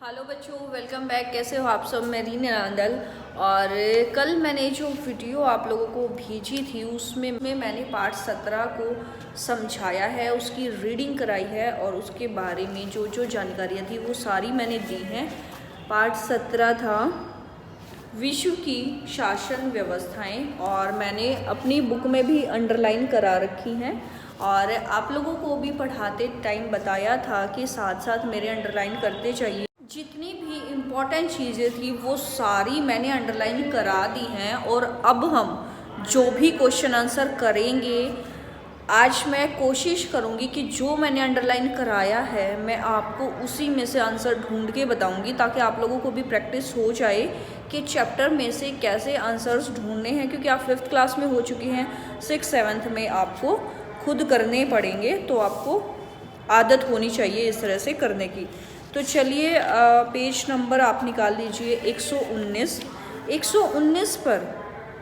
Hello बच्चों, welcome back. कैसे हो आप सब? मैं रीना निरांदल। और कल मैंने जो वीडियो आप लोगों को भेजी थी उसमें मैंने पार्ट 17 को समझाया है, उसकी रीडिंग कराई है और उसके बारे में जो जो जानकारियाँ थी वो सारी मैंने दी हैं। पार्ट 17 था विश्व की शासन व्यवस्थाएं, और मैंने अपनी बुक में भी अंडरलाइन करा रखी हैं और आप लोगों को भी पढ़ाते टाइम बताया था कि साथ साथ मेरे अंडरलाइन करते चाहिए। जितनी भी इम्पॉर्टेंट चीज़ें थी वो सारी मैंने अंडरलाइन करा दी हैं। और अब हम जो भी क्वेश्चन आंसर करेंगे, आज मैं कोशिश करूँगी कि जो मैंने अंडरलाइन कराया है मैं आपको उसी में से आंसर ढूंढ के बताऊँगी, ताकि आप लोगों को भी प्रैक्टिस हो जाए कि चैप्टर में से कैसे आंसर्स ढूंढने हैं। क्योंकि आप 5th क्लास में हो चुके हैं, 6th 7th में आपको खुद करने पड़ेंगे, तो आपको आदत होनी चाहिए इस तरह से करने की। तो चलिए पेज नंबर आप निकाल लीजिए 119। 119 पर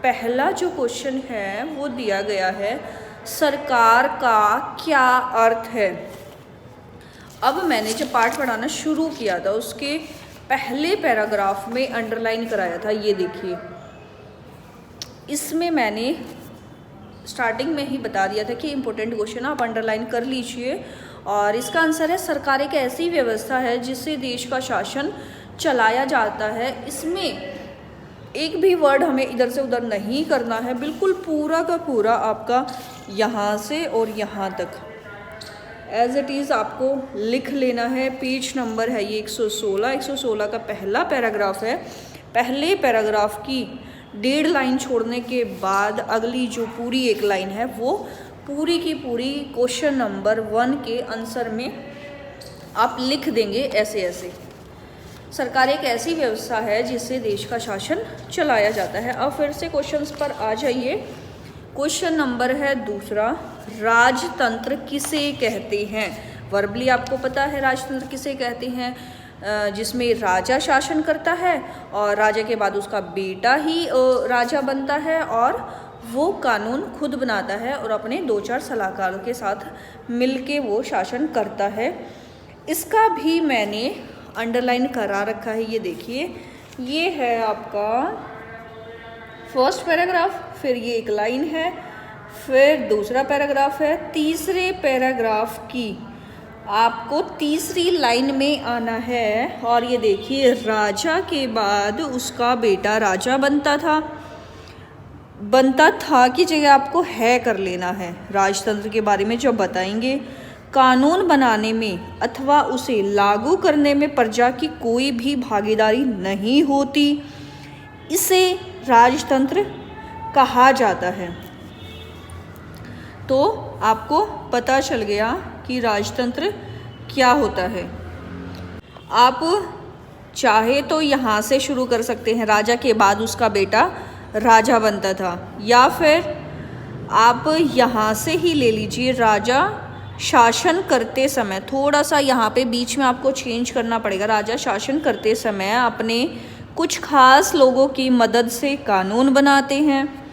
पहला जो क्वेश्चन है वो दिया गया है, सरकार का क्या अर्थ है। अब मैंने जब पाठ पढ़ाना शुरू किया था उसके पहले पैराग्राफ में अंडरलाइन कराया था, ये देखिए। इसमें मैंने स्टार्टिंग में ही बता दिया था कि इम्पोर्टेंट क्वेश्चन आप अंडरलाइन कर लीजिए। और इसका आंसर है, सरकार एक ऐसी व्यवस्था है जिससे देश का शासन चलाया जाता है। इसमें एक भी वर्ड हमें इधर से उधर नहीं करना है, बिल्कुल पूरा का पूरा आपका यहाँ से और यहाँ तक एज इट इज़ आपको लिख लेना है। पेज नंबर है ये 116। 116 का पहला पैराग्राफ है। पहले पैराग्राफ की 1.5 लाइन छोड़ने के बाद अगली जो पूरी एक लाइन है वो पूरी की पूरी क्वेश्चन नंबर 1 के आंसर में आप लिख देंगे ऐसे ऐसे। सरकार एक ऐसी व्यवस्था है जिससे देश का शासन चलाया जाता है। अब फिर से क्वेश्चंस पर आ जाइए। क्वेश्चन नंबर है दूसरा, राजतंत्र किसे कहते हैं। वर्बली आपको पता है राजतंत्र किसे कहते हैं, जिसमें राजा शासन करता है और राजा के बाद उसका बेटा ही राजा बनता है और वो कानून खुद बनाता है और अपने 2-4 सलाहकारों के साथ मिलके वो शासन करता है। इसका भी मैंने अंडरलाइन करा रखा है, ये देखिए। ये है आपका फर्स्ट पैराग्राफ, फिर ये एक लाइन है, फिर दूसरा पैराग्राफ है। तीसरे पैराग्राफ की आपको तीसरी लाइन में आना है और ये देखिए, राजा के बाद उसका बेटा राजा बनता था की जगह आपको है कर लेना है। राजतंत्र के बारे में जब बताएंगे, कानून बनाने में अथवा उसे लागू करने में प्रजा की कोई भी भागीदारी नहीं होती, इसे राजतंत्र कहा जाता है। तो आपको पता चल गया कि राजतंत्र क्या होता है। आप चाहे तो यहाँ से शुरू कर सकते हैं, राजा के बाद उसका बेटा राजा बनता था, या फिर आप यहाँ से ही ले लीजिए, राजा शासन करते समय। थोड़ा सा यहाँ पे बीच में आपको चेंज करना पड़ेगा। राजा शासन करते समय अपने कुछ खास लोगों की मदद से कानून बनाते हैं।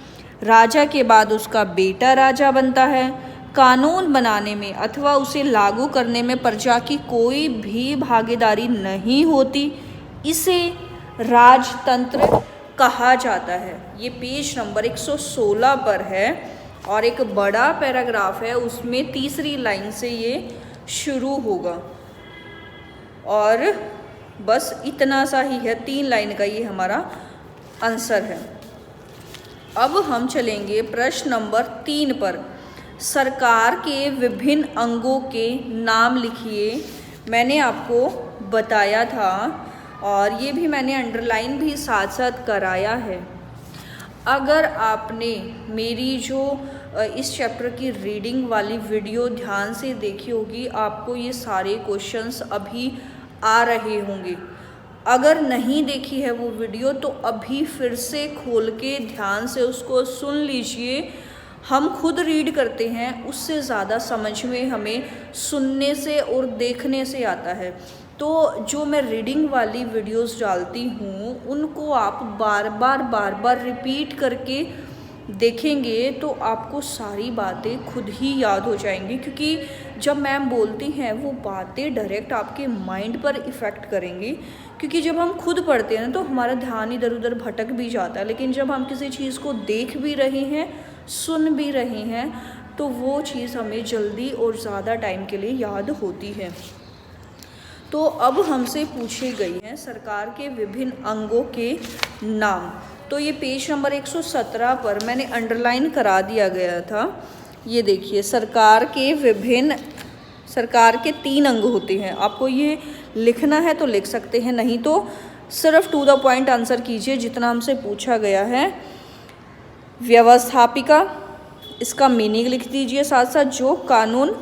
राजा के बाद उसका बेटा राजा बनता है। कानून बनाने में अथवा उसे लागू करने में प्रजा की कोई भी भागीदारी नहीं होती, इसे राजतंत्र कहा जाता है। ये पेज नंबर 116 पर है और एक बड़ा पैराग्राफ है, उसमें तीसरी लाइन से ये शुरू होगा और बस इतना सा ही है, 3 लाइन का ये हमारा आंसर है। अब हम चलेंगे प्रश्न नंबर 3 पर। सरकार के विभिन्न अंगों के नाम लिखिए। मैंने आपको बताया था और ये भी मैंने अंडरलाइन भी साथ साथ कराया है। अगर आपने मेरी जो इस चैप्टर की रीडिंग वाली वीडियो ध्यान से देखी होगी, आपको ये सारे क्वेश्चंस अभी आ रहे होंगे। अगर नहीं देखी है वो वीडियो तो अभी फिर से खोल के ध्यान से उसको सुन लीजिए। हम खुद रीड करते हैं, उससे ज़्यादा समझ में हमें सुनने से और देखने से आता है। तो जो मैं रीडिंग वाली वीडियोस डालती हूँ उनको आप बार बार रिपीट करके देखेंगे तो आपको सारी बातें खुद ही याद हो जाएंगी, क्योंकि जब मैम बोलती हैं वो बातें डायरेक्ट आपके माइंड पर इफ़ेक्ट करेंगी। क्योंकि जब हम खुद पढ़ते हैं ना तो हमारा ध्यान इधर उधर भटक भी जाता है, लेकिन जब हम किसी चीज़ को देख भी रहे हैं, सुन भी रहे हैं, तो वो चीज़ हमें जल्दी और ज़्यादा टाइम के लिए याद होती है। तो अब हमसे पूछे गई हैं सरकार के विभिन्न अंगों के नाम। तो ये पेज नंबर 117 पर मैंने अंडरलाइन करा दिया गया था। ये देखिए, सरकार के 3 अंग होते हैं। आपको ये लिखना है तो लिख सकते हैं, नहीं तो सिर्फ टू द पॉइंट आंसर कीजिए जितना हमसे पूछा गया है। व्यवस्थापिका, इसका मीनिंग लिख दीजिए साथ साथ, जो कानून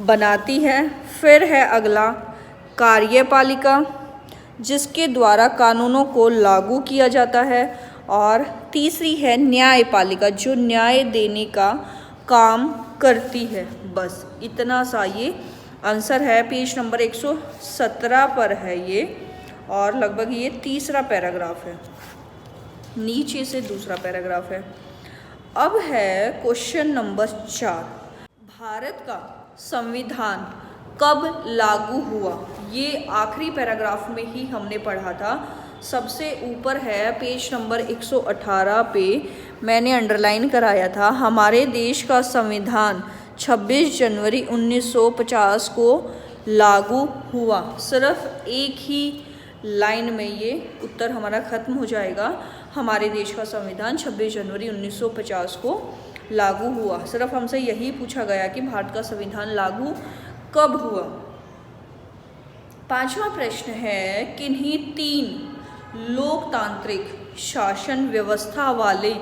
बनाती है। फिर है अगला कार्यपालिका, जिसके द्वारा कानूनों को लागू किया जाता है। और तीसरी है न्यायपालिका, जो न्याय देने का काम करती है। बस इतना सा ये आंसर है, पेज नंबर 117 पर है ये, और लगभग ये तीसरा पैराग्राफ है, नीचे से दूसरा पैराग्राफ है। अब है क्वेश्चन नंबर 4, भारत का संविधान कब लागू हुआ? ये आखिरी पैराग्राफ में ही हमने पढ़ा था। सबसे ऊपर है पेज नंबर 118 पे मैंने अंडरलाइन कराया था, हमारे देश का संविधान 26 जनवरी 1950 को लागू हुआ। सिर्फ एक ही लाइन में ये उत्तर हमारा ख़त्म हो जाएगा। हमारे देश का संविधान 26 जनवरी 1950 को लागू हुआ। सिर्फ हमसे यही पूछा गया कि भारत का संविधान लागू कब हुआ। 5वां प्रश्न है, किन्हीं 3 लोकतांत्रिक शासन व्यवस्था वाले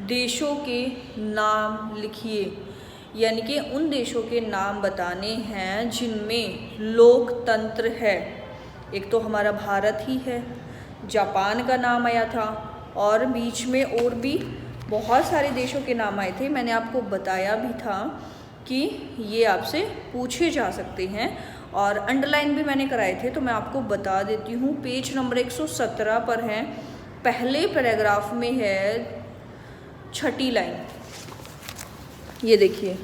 देशों के नाम लिखिए। यानी कि उन देशों के नाम बताने हैं जिनमें लोकतंत्र है। एक तो हमारा भारत ही है, जापान का नाम आया था, और बीच में और भी बहुत सारे देशों के नाम आए थे। मैंने आपको बताया भी था कि ये आपसे पूछे जा सकते हैं, और अंडरलाइन भी मैंने कराए थे, तो मैं आपको बता देती हूँ। पेज नंबर 117 पर है, पहले पैराग्राफ में है 6ठी लाइन। ये देखिए,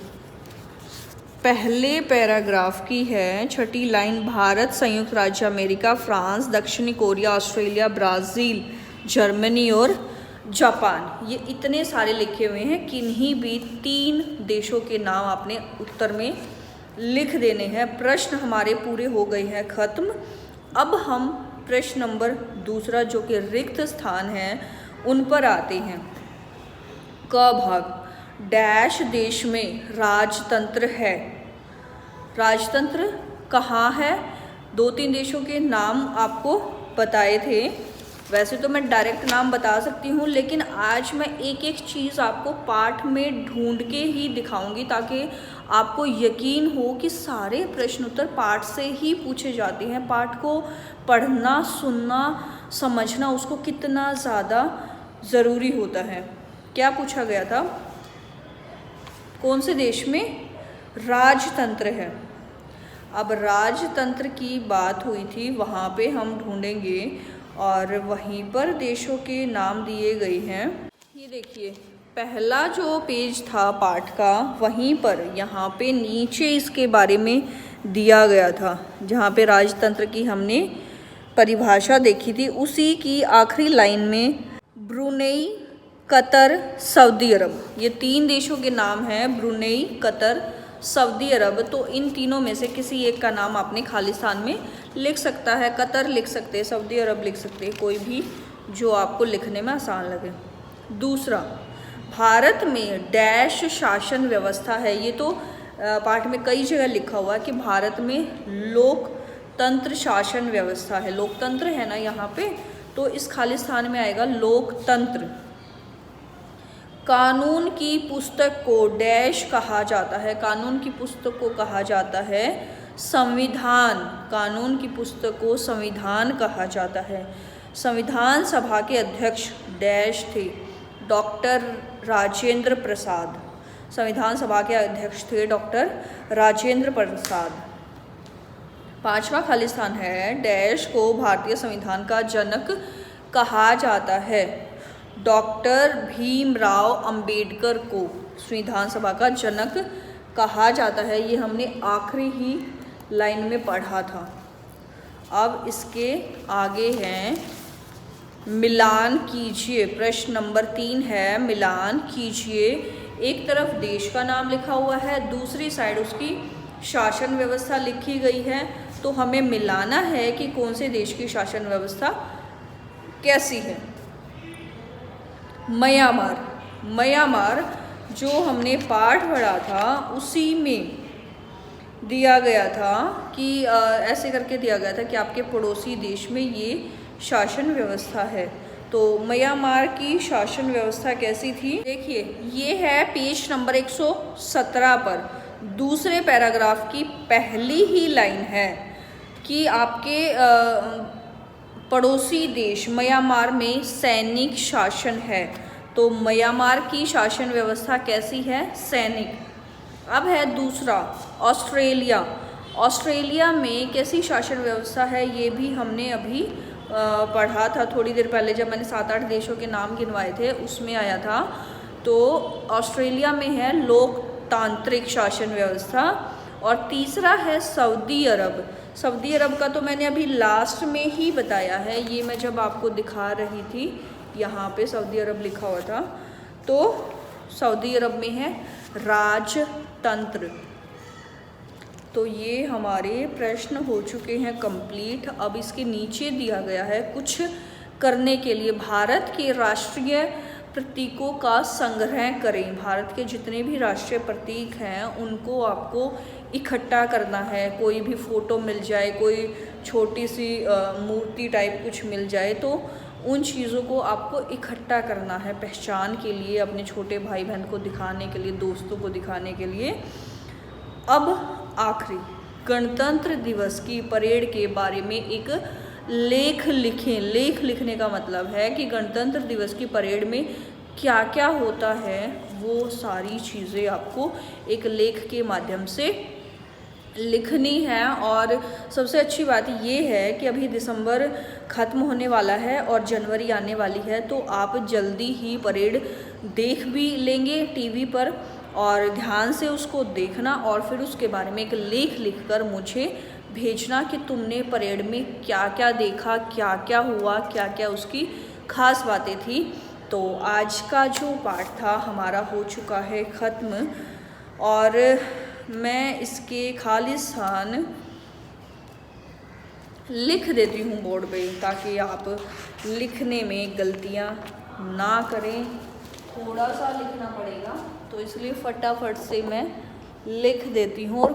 पहले पैराग्राफ की है 6ठी लाइन, भारत, संयुक्त राज्य अमेरिका, फ्रांस, दक्षिणी कोरिया, ऑस्ट्रेलिया, ब्राज़ील, जर्मनी और जापान। ये इतने सारे लिखे हुए हैं। किन्हीं भी 3 देशों के नाम आपने उत्तर में लिख देने हैं। प्रश्न हमारे पूरे हो गए हैं ख़त्म। अब हम प्रश्न नंबर 2 जो कि रिक्त स्थान है उन पर आते हैं। क भाग, डैश देश में राजतंत्र है। राजतंत्र कहाँ है? 2-3 देशों के नाम आपको बताए थे। वैसे तो मैं डायरेक्ट नाम बता सकती हूँ, लेकिन आज मैं एक एक चीज़ आपको पाठ में ढूंढ के ही दिखाऊंगी, ताकि आपको यकीन हो कि सारे प्रश्न उत्तर पाठ से ही पूछे जाते हैं। पाठ को पढ़ना, सुनना, समझना उसको कितना ज़्यादा ज़रूरी होता है। क्या पूछा गया था? कौन से देश में राजतंत्र है? अब राजतंत्र की बात हुई थी, वहाँ पे हम ढूंढेंगे और वहीं पर देशों के नाम दिए गए हैं। ये देखिए, पहला जो पेज था पाठ का, वहीं पर यहाँ पे नीचे इसके बारे में दिया गया था, जहाँ पे राजतंत्र की हमने परिभाषा देखी थी। उसी की आखिरी लाइन में ब्रुनेई, कतर, सऊदी अरब, ये 3 देशों के नाम हैं, ब्रुनेई, कतर, सऊदी अरब। तो इन तीनों में से किसी एक का नाम आपने खाली स्थान में लिख सकता है। कतर लिख सकते हैं, सऊदी अरब लिख सकते हैं, कोई भी जो आपको लिखने में आसान लगे। दूसरा, भारत में डैश शासन व्यवस्था है। ये तो पाठ में कई जगह लिखा हुआ है कि भारत में लोकतंत्र शासन व्यवस्था है। लोकतंत्र है ना यहाँ पे, तो इस खाली स्थान में आएगा लोकतंत्र। कानून की पुस्तक को डैश कहा जाता है। कानून की पुस्तक को कहा जाता है संविधान। कानून की पुस्तक को संविधान कहा जाता है। संविधान सभा के अध्यक्ष डैश थे, डॉक्टर राजेंद्र प्रसाद। संविधान सभा के अध्यक्ष थे डॉक्टर राजेंद्र प्रसाद। 5वां खाली स्थान है, डैश को भारतीय संविधान का जनक कहा जाता है। डॉक्टर भीमराव अंबेडकर को संविधान सभा का जनक कहा जाता है। ये हमने आखिरी ही लाइन में पढ़ा था। अब इसके आगे हैं मिलान कीजिए। प्रश्न नंबर 3 है मिलान कीजिए। एक तरफ देश का नाम लिखा हुआ है, दूसरी साइड उसकी शासन व्यवस्था लिखी गई है, तो हमें मिलाना है कि कौन से देश की शासन व्यवस्था कैसी है। म्यांमार जो हमने पाठ पढ़ा था उसी में दिया गया था कि ऐसे करके दिया गया था कि आपके पड़ोसी देश में ये शासन व्यवस्था है। तो म्यांमार की शासन व्यवस्था कैसी थी, देखिए ये है पेज नंबर 117 पर दूसरे पैराग्राफ की पहली ही लाइन है कि आपके पड़ोसी देश म्यांमार में सैनिक शासन है। तो म्यांमार की शासन व्यवस्था कैसी है, सैनिक। अब है दूसरा ऑस्ट्रेलिया में कैसी शासन व्यवस्था है, ये भी हमने अभी पढ़ा था थोड़ी देर पहले जब मैंने 7-8 देशों के नाम गिनवाए थे, उसमें आया था। तो ऑस्ट्रेलिया में है लोकतांत्रिक शासन व्यवस्था। और तीसरा है सऊदी अरब का तो मैंने अभी लास्ट में ही बताया है, ये मैं जब आपको दिखा रही थी यहाँ पे सऊदी अरब लिखा हुआ था। तो सऊदी अरब में है राजतंत्र। तो ये हमारे प्रश्न हो चुके हैं कंप्लीट। अब इसके नीचे दिया गया है कुछ करने के लिए। भारत के राष्ट्रीय प्रतीकों का संग्रह करें। भारत के जितने भी राष्ट्रीय प्रतीक हैं उनको आपको इकट्ठा करना है। कोई भी फ़ोटो मिल जाए, कोई छोटी सी मूर्ति टाइप कुछ मिल जाए, तो उन चीज़ों को आपको इकट्ठा करना है पहचान के लिए, अपने छोटे भाई बहन को दिखाने के लिए, दोस्तों को दिखाने के लिए। अब आखिरी गणतंत्र दिवस की परेड के बारे में एक लेख लिखें। लेख लिखने का मतलब है कि गणतंत्र दिवस की परेड में क्या क्या होता है, वो सारी चीज़ें आपको एक लेख के माध्यम से लिखनी है। और सबसे अच्छी बात ये है कि अभी दिसंबर ख़त्म होने वाला है और जनवरी आने वाली है, तो आप जल्दी ही परेड देख भी लेंगे टीवी पर, और ध्यान से उसको देखना और फिर उसके बारे में एक लेख लिखकर मुझे भेजना कि तुमने परेड में क्या क्या देखा, क्या क्या हुआ, क्या क्या उसकी ख़ास बातें थी। तो आज का जो पाठ था हमारा हो चुका है ख़त्म, और मैं इसके खाली स्थान लिख देती हूँ बोर्ड पे ताकि आप लिखने में गलतियाँ ना करें। थोड़ा सा लिखना पड़ेगा तो इसलिए फटाफट से मैं लिख देती हूँ।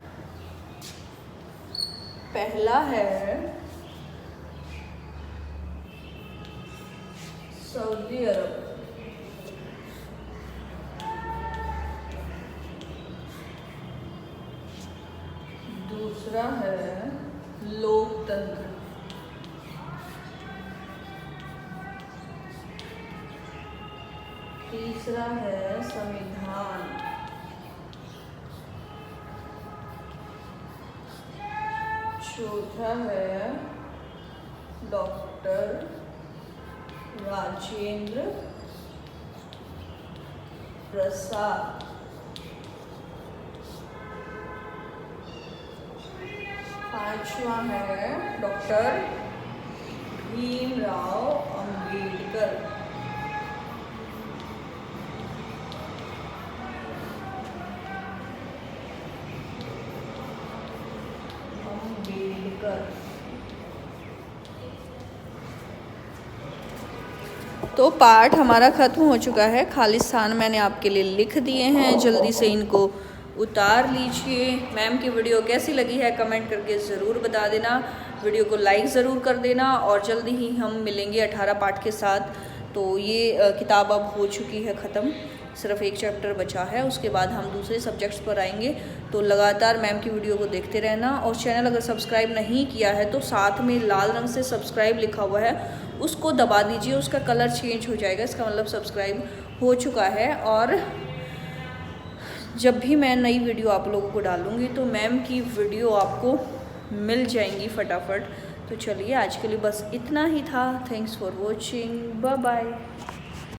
पहला है सऊदी अरब, दूसरा है लोकतंत्र, तीसरा है संविधान, चौथा है डॉक्टर राजेंद्र प्रसाद, पांचवा है डॉक्टर भीमराव अंबेडकर, तो पाठ हमारा ख़त्म हो चुका है। खाली स्थान मैंने आपके लिए लिख दिए हैं, जल्दी से इनको उतार लीजिए। मैम की वीडियो कैसी लगी है कमेंट करके ज़रूर बता देना, वीडियो को लाइक ज़रूर कर देना, और जल्दी ही हम मिलेंगे 18 पाठ के साथ। तो ये किताब अब हो चुकी है ख़त्म, सिर्फ एक चैप्टर बचा है, उसके बाद हम दूसरे सब्जेक्ट्स पर आएंगे। तो लगातार मैम की वीडियो को देखते रहना, और चैनल अगर सब्सक्राइब नहीं किया है तो साथ में लाल रंग से सब्सक्राइब लिखा हुआ है उसको दबा दीजिए, उसका कलर चेंज हो जाएगा, इसका मतलब सब्सक्राइब हो चुका है। और जब भी मैं नई वीडियो आप लोगों को डालूँगी तो मैम की वीडियो आपको मिल जाएंगी फटाफट। तो चलिए आज के लिए बस इतना ही था। Thanks for watching, bye bye.